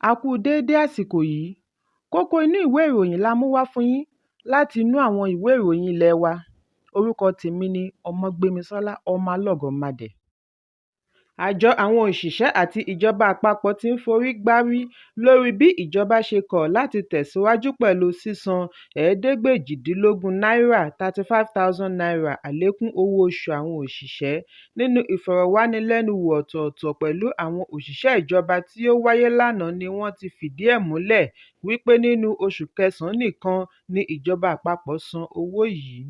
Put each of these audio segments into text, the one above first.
A kú déédé àsìkò yìí. Kókó inú ìwé ìròyìn la mú wá fún yín láti inú àwọn ìwé ìròyìn ilé wa. Orúkọ tèmi ni Ọmọgbémisọ́lá ọmọ Alọ́gọ̀madẹ̀. Àjọ àwọn òṣìṣẹ́ àti ìjọba àpapọ̀ ti ń forí gbárí lórí bí ìjọba ṣe kọ̀ láti tẹ̀síwájú pẹ̀lú sísan ẹ̀ẹ́dẹ́gbèjìdínlógún náírà (35,000 naira) àlékún owó oṣù àwọn òṣìṣẹ́. Nínú ìfọ̀rọ̀wánilẹ́nuwò ọ̀tọ̀ọ̀tọ̀ pẹ̀lú àwọn òṣìṣẹ́ ìjọba tí ó wáyé lánàá ni wọ́n ti fìdí ẹ̀ múlẹ̀ wípé nínú oṣù kẹsàn-án nìkan ni ìjọba àpapọ̀ san owó yìí.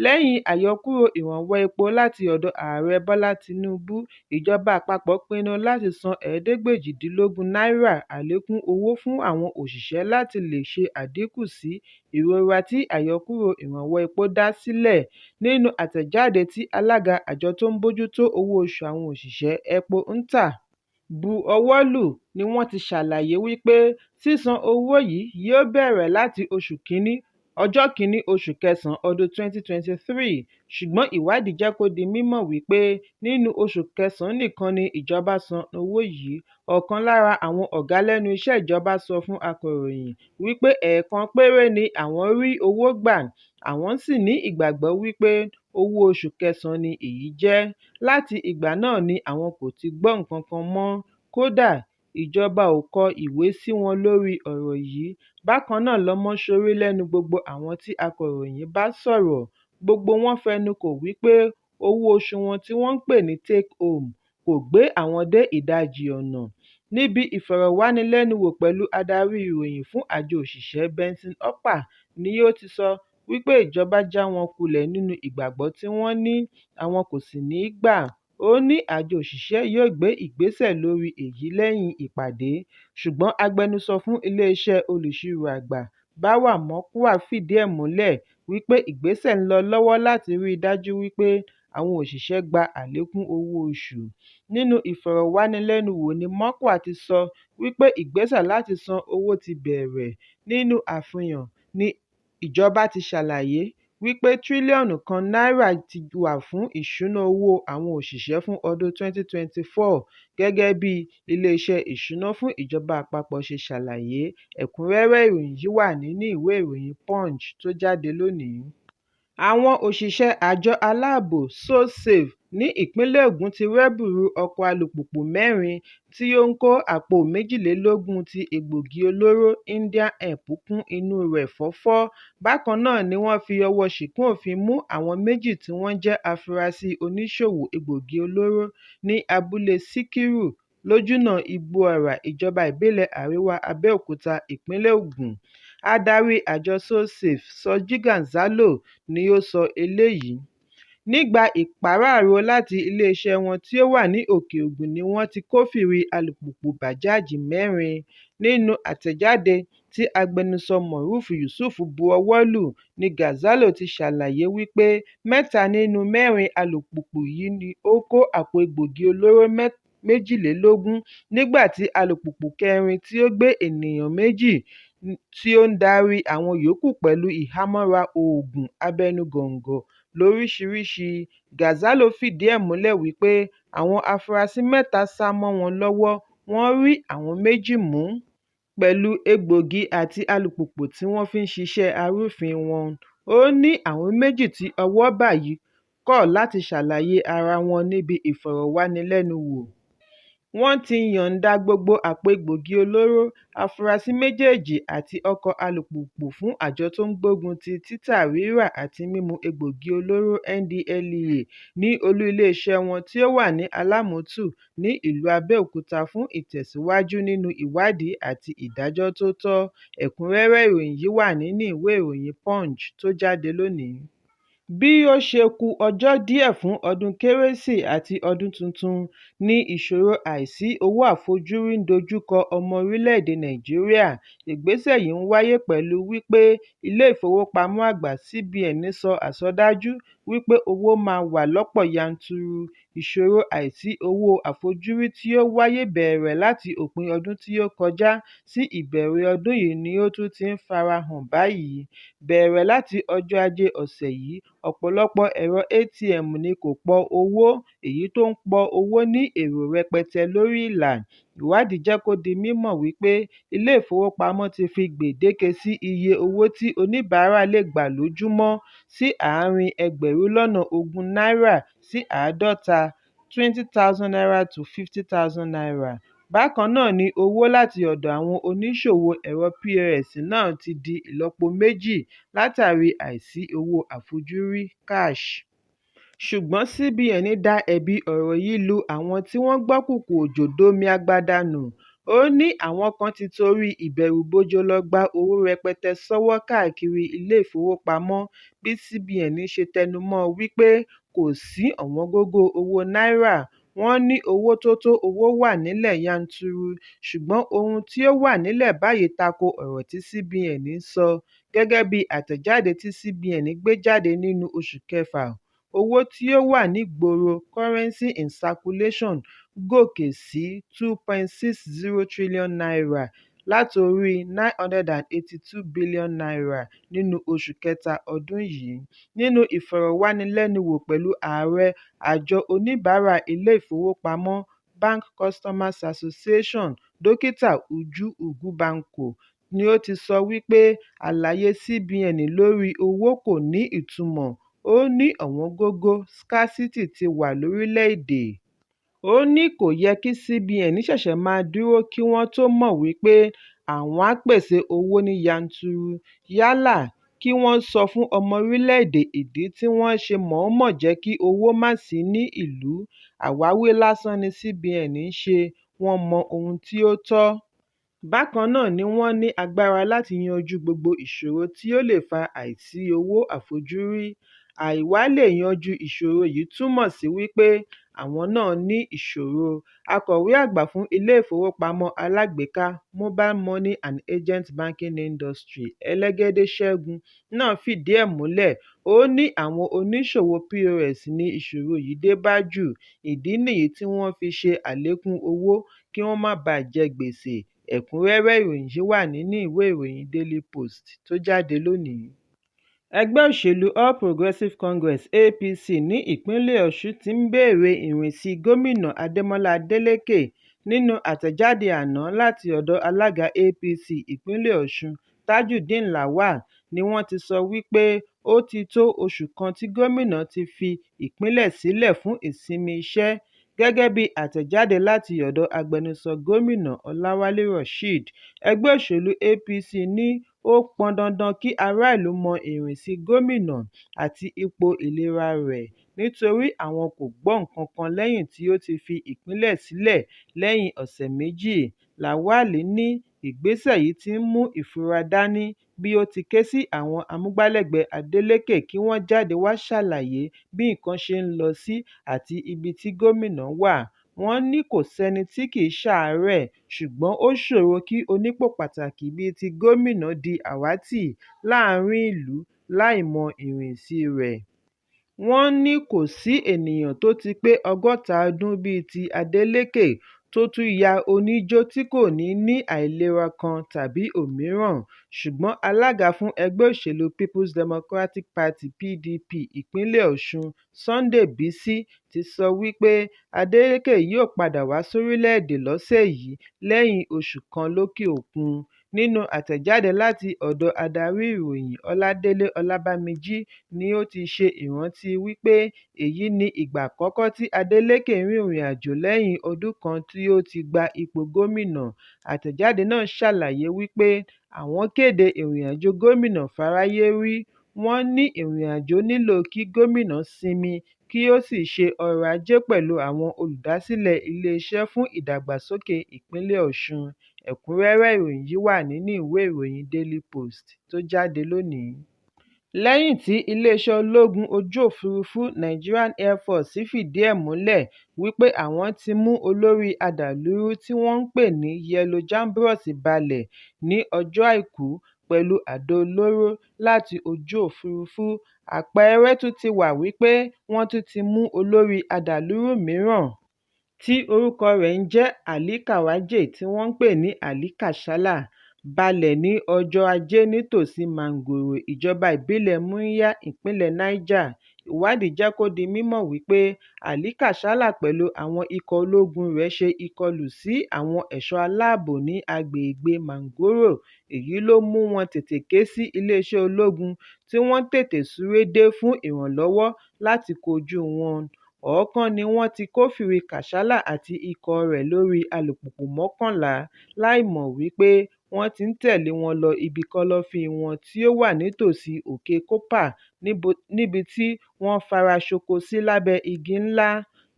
Lẹ́yìn àyọkúrò ìrànwọ́ epo láti ọ̀dọ̀ Ààrẹ Bọ́lá Tinubu, ìjọba àpapọ̀ pinnu láti san ẹ̀ẹ́dẹ́gbèjìdínlógún náírà àlékún owó fún àwọn òṣìṣẹ́ láti lè ṣe àdínkù sí ìrora tí àyọkúrò ìrànwọ́ epo dá sílẹ̀. Nínú àtẹ̀jáde tí alága àjọ tó ń bójútó owó oṣù àwọn òṣìṣẹ́ epo (NTA) bu ọwọ́ lù ni wọ́n ti ṣàlàyé wípé sísan owó yìí yóò bẹ̀rẹ̀ láti ọjọ́ kìíní oṣù kẹsàn-án ọdún 2023, ṣùgbọ́n ìwádìí jẹ́ kó di mímọ̀ wípé nínú oṣù kẹsàn-án nìkan ni ìjọba san owó yìí. Ọ̀kan lára àwọn ọ̀gá lẹ́nu iṣẹ́ ìjọba sọ fún akọ̀ròyìn wípé ẹ̀ẹ̀kan péré ni àwọn rí owó gbà, àwọn sì ní ìgbàgbọ́ wípé owó oṣù kẹsàn-án ni èyí jẹ́. Láti ìgbà náà ni àwọn kò ti gbọ́ nǹkan kan mọ́, kódà ìjọba ò kọ ìwé sí wọn lórí ọ̀rọ̀ yìí. Bákan náà lọmọ ṣorí lẹ́nu gbogbo àwọn tí akọ̀ròyìn bá sọ̀rọ̀. Gbogbo wọn fẹnukò wípé owó oṣù wọn tí wọ́n ń pè ní take home kò gbé àwọn dé ìdajì ọ̀nà. Níbi ìfọ̀rọ̀wánilẹ́nuwò pẹ̀lú adarí ìròyìn fún àjọ òṣìṣẹ́ Benson Upah ni ó ti sọ wípé ìjọba já wọn kulẹ̀ nínú ìgbàgbọ́ tí wọ́n ní, àwọn kò sì ní gbà. Ó ní àjọ òṣìṣẹ́ yóò gbé ìgbésẹ̀ lórí èyí lẹ́yìn ìpàdé, ṣùgbọ́n agbẹnusọ fún iléeṣẹ́ olùṣirò àgbà Báwa Mọ́kúà fìdí ẹ̀ múlẹ̀ wípé ìgbésẹ̀ ń lọ lọ́wọ́ láti rí i dájú wípé àwọn òṣìṣẹ́ gba àlékún owó oṣù. Nínú ìfọ̀rọ̀wánilẹ́nuwò ni Mọ́kúà ti sọ wípé ìgbésẹ̀ láti san owó ti bẹ̀rẹ̀. Nínú àfihàn ni ìjọba ti ṣàlàyé wípé tírílíọ̀nù kan náírà ti wà fún ìṣúná owó àwọn òṣìṣẹ́ fún ọdún 2024 gẹ́gẹ́ bí iléeṣẹ́ ìṣúná fún ìjọba àpapọ̀ ṣe ṣàlàyé. Ẹ̀kúnrẹ́rẹ́ ìròyìn yìí wà nínú ìwé ìròyìn Punch tó jáde lónìí. Àwọn òṣìṣẹ́ àjọ aláàbò So-Safe ní ìpínlẹ̀ Ògùn ti rẹ́bùrú ọkọ̀ alùpùpù 4 tí ó ń kó àpò 22 ti egbògi olóró Indian hemp kún inú rẹ̀ fọ́fọ́. Bákan náà ni wọ́n fi ọwọ́ ṣìkún òfin mú àwọn 2 tí wọ́n jẹ́ afurasí oníṣòwò egbògi olóró ní abúlé Síkírù lójúnà Igbó-ọrà ìjọba ìbílẹ̀ Àríwá Abẹ́òkúta, ìpínlẹ̀ Ògùn. Adarí àjọ So-Safe Sọjí Gonzalo ni ó sọ eléyìí. Nígbà ìpàráàrò láti iléeṣẹ́ wọn tí ó wà ní Òkè Ògùn ni wọ́n ti kófìrí alùpùpù bàjáàjì 4. Nínú àtẹ̀jáde tí agbẹnusọ Moruf Yusuf bu ọwọ́ lù ni Gonzalo ti ṣàlàyé wípé 3 nínú 4 alùpùpù yìí ni ó kó àpò egbògi olóró 22, nígbà tí alùpùpù 4 tí ó gbé ènìyàn 2 tí ó ń darí àwọn yòókù pẹ̀lú ìhámọ́ra oògùn abẹnugọ̀ńgọ̀ lóríṣiríṣi. Gonzalo fìdí ẹ̀ múlẹ̀ wípé àwọn afurasí 3 sá mọ́ wọn lọ́wọ́, wọ́n rí àwọn 2 mú pẹ̀lú egbògi àti alùpùpù tí wọ́n fi ń ṣiṣẹ́ arúfin wọn. Ó ní àwọn 2 tí ọwọ́ bà yìí kọ̀ láti ṣàlàyé ara wọn níbi ìfọ̀rọ̀wánilẹ́nuwò. Wọ́n ti yọ̀ǹda gbogbo àpò egbògi olóró, afurasí méjèèjì àti ọkọ̀ alùpùpù fún àjọ tó ń gbógun ti títà, rírà àti mímu egbògi olóró NDLEA ní olú iléeṣẹ́ wọn tí ó wà ní Alámùtù ní ìlú Abẹ́òkúta fún ìtẹ̀síwájú nínú ìwádìí àti ìdájọ́ tó tọ́. Ẹ̀kúnrẹ́rẹ́ ìròyìn yìí wà nínú ìwé ìròyìn Punch tó jáde lónìí. Bí ó ṣe kù ọjọ́ díẹ̀ fún ọdún Kérésì àti ọdún tuntun ni ìṣòro àìsí owó àfojúrí ń dojúkọ ọmọ orílẹ̀-èdè Nàìjíríà. Ìgbésẹ̀ yìí ń wáyé pẹ̀lú wípé ilé ìfowópamọ́ àgbà CBN sọ àsọdájú wípé owó máa wà lọ́pọ̀ yanturu. Ìṣòro àìsí owó àfojúrí tí ó wáyé bẹ̀rẹ̀ láti òpin ọdún tí ó kọjá sí ìbẹ̀rẹ̀ ọdún yìí ni ó tún ti ń farahàn báyìí. Bẹ̀rẹ̀ láti ọjọ́ Ajé ọ̀sẹ̀ yìí, ọ̀pọ̀lọpọ̀ ẹ̀rọ ATM ni kò pọ owó, èyí tó ń pọ owó ní èrò rẹpẹtẹ lórí ìlà. Ìwádìí jẹ́ kó di mímọ̀ wípé ilé ìfowópamọ́ ti fi gbèdéke sí iye owó tí oníbàárà lè gbà lójúmọ́ sí àárín Náírà sí $50,000 (20,000 to £50,000). Bákan náà ni owó láti ọ̀dọ̀ àwọn oníṣòwò ẹ̀rọ POS náà ti di ìlọ́po méjì látàrí àìsí owó àfojúrí cash. Ṣùgbọ́n CBN dá ẹ̀bi ọ̀rọ̀ yìí lu àwọn tí wọ́n gbọ́kùkù òjò dómi agbada nù. Ó ní àwọn kan ti torí ìbẹ̀rùbojo lọ gba owó rẹpẹtẹ sọ́wọ́ káàkiri ilé ìfowópamọ́ bí CBN ṣe tẹnumọ́ wípé kò sí ọ̀wọ́ngógó owó náírà. Wọ́n ní owó tó tó owó wà nílẹ̀ yanturu, ṣùgbọ́n ohun tí ó wà nílẹ̀ báyìí tako ọ̀rọ̀ tí CBN sọ. Gẹ́gẹ́ bí àtẹ̀jáde tí CBN gbé jáde nínú oṣù kẹfà, owó tí ó wà nígboro (currency in circulation) gòkè sí n2.60 trillion látorí n982 billion nínú oṣù kẹta ọdún yìí. Nínú ìfọ̀rọ̀wánilẹ́nuwò pẹ̀lú ààrẹ àjọ oníbàárà ilé ìfowópamọ́ Bank Customers Association, Dókítà Uju Ugwubanko ni ó ti sọ wípé àlàyé CBN lórí owó kò ní ìtumọ̀. Ó ní ọ̀wọ́ngógó (scarcity) ti wà lórílẹ̀-èdè. Ó ní kò yẹ kí CBN ṣẹ̀ṣẹ̀ máa dúró kí wọ́n tó mọ̀ wípé àwọn á pèsè owó ní yanturu. Yálà kí wọ́n sọ fún ọmọ orílẹ̀-èdè ìdí tí wọ́n ṣe mọ̀ọ́mọ̀ jẹ́ kí owó má sí ní ìlú. Àwáwí lásán ni CBN ń ṣe, wọ́n mọ ohun tí ó tọ́. Bákan náà ni wọ́n ní agbára láti yanjú gbogbo ìṣòro tí ó lè fa àìsí owó àfojúrí. Àìwá lè yanjú ìṣòro yìí túmọ̀ sí wípé àwọn náà ní ìṣòro. Akọ̀wé àgbà fún ilé ìfowópamọ́ alágbèéká Mobile Money and Agent Banking Industry, Elégédé Ṣẹ́gun, náà fìdí ẹ̀ múlẹ̀. Ó ní àwọn oníṣòwò POS ní ìṣòro yìí dé bá jù. Ìdí nìyí tí wọ́n fi ṣe àlékún owó kí wọ́n má bàa jẹ gbèsè. Ẹ̀kúnrẹ́rẹ́ ìròyìn yìí wà nínú ìwé ìròyìn Daily Post tó jáde lónìí. Ẹgbẹ́ òṣèlú All Progressives Congress (APC) ní ìpínlẹ̀ Ọ̀ṣun ti ń béèrè ìrìnsí Gómìnà Adémọ́lá Adélékè. Nínú àtẹ̀jáde àná láti ọ̀dọ̀ alága APC ìpínlẹ̀ Ọ̀ṣun, Tajudeen Lawal, ni wọ́n ti sọ wípé ó ti tó oṣù kan tí gómìnà ti fi ìpínlẹ̀ sílẹ̀ fún ìsinmi iṣẹ́. Gẹ́gẹ́ bí àtẹ̀jáde láti ọ̀dọ̀ agbẹnusọ gómìnà Ọláwálé Rasheed, ẹgbẹ́ òṣèlú APC ní ó pọn dandan kí ará ìlú mọ ìrìnsí gómìnà àti ipò ìlera rẹ̀ nítorí àwọn kò gbọ́ nǹkan kan lẹ́yìn tí ó ti fi ìpínlẹ̀ sílẹ̀ lẹ́yìn ọ̀sẹ̀ méjì. Lawal ní ìgbésẹ̀ yìí ti ń mú ìfura dání bí ó ti ké sí àwọn amúgbálẹ́gbẹ̀ẹ́ Adeleke kí wọ́n jáde wá ṣàlàyé bí nǹkan ṣe ń lọ sí àti ibi tí gómìnà wà. Wọ́n ní kò sẹ́ni tí kì í ṣàárẹ̀, ṣùgbọ́n ó ṣòro kí onípò pàtàkì bíi ti gómìnà di àwátì láàrin ìlú láì mọ ìrìnsí rẹ̀. Wọ́n ní kò sí ènìyàn tó ti pé 60 ọdún bíi ti Adeleke tó tún ya oníjó tí kò ní àìlera kan tàbí òmíràn. Ṣùgbọ́n alága fún ẹgbẹ́ òṣèlú People's Democratic Party (PDP) ìpínlẹ̀ Ọ̀ṣun, Sunday Bisi, ti sọ wípé Adeleke yóò padà wá sórílẹ̀-èdè lọ́sẹ̀ yìí lẹ́yìn oṣù kan lókè òkun. Nínú àtẹ̀jáde láti ọ̀dọ̀ adarí ìròyìn Ọládélé Ọlábàmíjì ni ó ti ṣe ìrántí wípé èyí ni ìgbà àkọ́kọ́ tí Adeleke rin ìrìn àjò lẹ́yìn ọdún kan tí ó ti gba ipò gómìnà. Àtẹ̀jáde náà ṣàlàyé wípé àwọn kéde ìrìn àjò gómìnà fáráyé rí. Wọ́n ní ìrìn àjò nílò kí gómìnà sinmi kí ó sì ṣe ọrọ̀ ajé pẹ̀lú àwọn olùdásílẹ̀ iléeṣẹ́ fún ìdàgbàsókè ìpínlẹ̀ Ọ̀ṣun. Ẹ̀kúnrẹ́rẹ́ ìròyìn yìí wà nínú ìwé ìròyìn Daily Post tó jáde lónìí. Lẹ́yìn tí iléeṣẹ́ ológun ojú òfurufú Nigerian Air Force fìdí ẹ̀ múlẹ̀ wípé àwọn ti mú olórí adàlúrú tí wọ́n ń pè ní Yellow Jambros balẹ̀ ní ọjọ́ Àìkú pẹ̀lú àdó olóró láti ojú òfurufú, àpẹẹrẹ tún ti wà wípé wọ́n tún ti mú olórí adàlúrú mìíràn tí orúkọ rẹ̀ ń jẹ́ Ali Kawaje tí wọ́n ń pè ní Ali Kashala balẹ̀ ní ọjọ́ Ajé nítòsí Mangoro, ìjọba ìbílẹ̀ Munya, ìpínlẹ̀ Niger. ìwádìí jẹ́ kó di mímọ̀ wípé Ali Kashala pẹ̀lú àwọn ikọ̀ ológun rẹ̀ ṣe ìkọlù sí àwọn ẹ̀ṣọ́ aláàbò ní agbègbè Mangoro. Èyí ló mú wọn tètè ké sí iléeṣẹ́ ológun tí wọ́n tètè súré dé fún ìrànlọ́wọ́ láti kojú wọn. Ọ̀ọ́kán ni wọ́n ti kófìrí Kashala àti ikọ̀ rẹ̀ lórí alùpùpù 11 láìmọ̀ wípé wọ́n ti ń tẹ̀lé wọn lọ ibi kọ́lọ́fín wọn tí ó wà nítòsí òkè Kopa níbi tí wọ́n fara ṣoko sí lábẹ́ igi ńlá.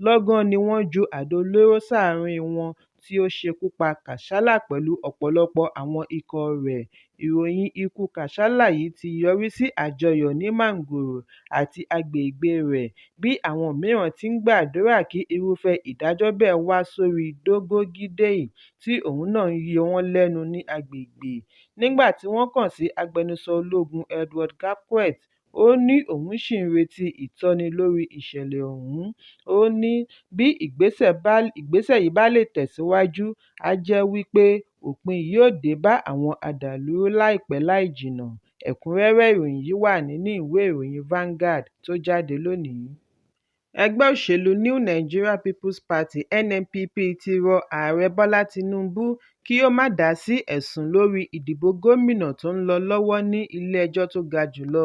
Lọ́gán ni wọ́n ju àdó olóró sáàárín wọn tí ó ṣekú pa Kashala pẹ̀lú ọ̀pọ̀lọpọ̀ àwọn ikọ̀ rẹ̀. Ìròyìn ikú Kashala yìí ti yọrí sí àjọyọ̀ ní Mangoro àti agbègbè rẹ̀, bí àwọn mìíràn ti ń gbàdúrà kí irúfẹ́ ìdájọ́ bẹ́ẹ̀ wá sórí Dogo Gidei tí òun náà ń yọ wọ́n lẹ́nu ní agbègbè. Nígbà tí wọ́n kàn sí agbẹnusọ ológun Edward Gapquet, ó ní òun ṣì ń retí ìtọ́ni lórí ìṣẹ̀lẹ̀ ọ̀hún. Ó ní bí ìgbésẹ̀ yìí bá lè tẹ̀síwájú, á jẹ́ wípé òpin yóò dé bá àwọn adàlúrú láìpẹ́ láì jìnnà. Ẹ̀kúnrẹ́rẹ́ ìròyìn yìí wà nínú ìwé ìròyìn Vanguard tó jáde lónìí. Ẹgbẹ́ òṣèlú New Nigeria People's Party (NNPP) ti rọ Ààrẹ Bọ́lá Tinubu kí ó má dá sí ẹ̀sùn lórí ìdìbò gómìnà tó ń lọ lọ́wọ́ ní ilé-ẹjọ́ tó ga jùlọ.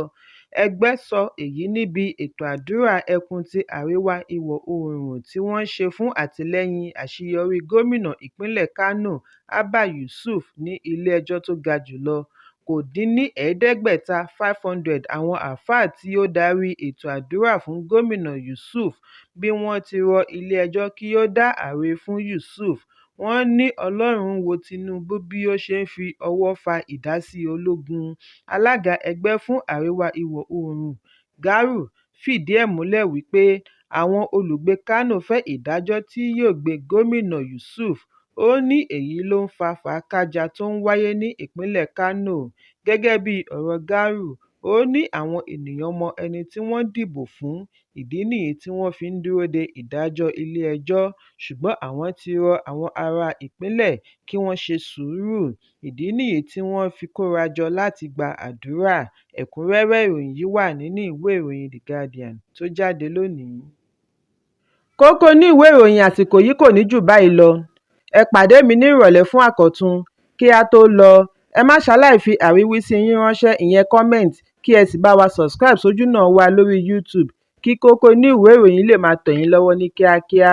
Ẹgbẹ́ sọ èyí níbi ètò àdúrà ẹkùn ti àríwá ìwọ̀ oòrùn tí wọ́n ṣe fún àtìlẹ́yìn àṣeyọrí gómìnà ìpínlẹ̀ Kánò Abba Yusuf ní ilé-ẹjọ́ tó ga jùlọ. Kò dín ní 500 àwọn àáfàá tí ó darí ètò àdúrà fún gómìnà Yusuf bí wọ́n ti rọ ilé-ẹjọ́ kí ó dá àre fún Yusuf. Wọ́n ní Ọlọ́run ń wo Tinubu bí ó ṣe ń fi ọwọ́ fa ìdásí ológun. Alága ẹgbẹ́ fún àríwá ìwọ̀ oòrùn Garu fìdí ẹ̀ múlẹ̀ wípé àwọn olùgbé Kánò fẹ́ ìdájọ́ tí yóò gbé gómìnà Yusuf. Ó ní èyí ló ń fa fàákájà tó ń wáyé ní ìpínlẹ̀ Kánò. Gẹ́gẹ́ bí ọ̀rọ̀ Garu, ó ní àwọn ènìyàn mọ ẹni tí wọ́n dìbò fún, ìdí nìyí tí wọ́n fi ń dúró de ìdájọ́ ilé-ẹjọ́, ṣùgbọ́n àwọn ti rọ àwọn ará ìpínlẹ̀ kí wọ́n ṣe sùúrù, ìdí nìyí tí wọ́n fi kórajọ láti gba àdúrà. Ẹ̀kúnrẹ́rẹ́ ìròyìn yìí wà nínú ìwé ìròyìn The Guardian tó jáde lónìí. Kókó inú ìwé ìròyìn àsìkò yìí kò ní jù báyìí lọ. Ẹ pàdé mi ní ìrọ̀lẹ́ fún àkọ́tun. Kí a tó lọ, ẹ má ṣaláì fi àríwísí yín ránṣẹ́, ìyẹn comment, kí ẹ sì bá wa subscribe sójúnà wa lórí YouTube kí Kókó Inú Ìwé Ìròyìn lè máa tẹ̀ yín lọ́wọ́ ní kíákíá.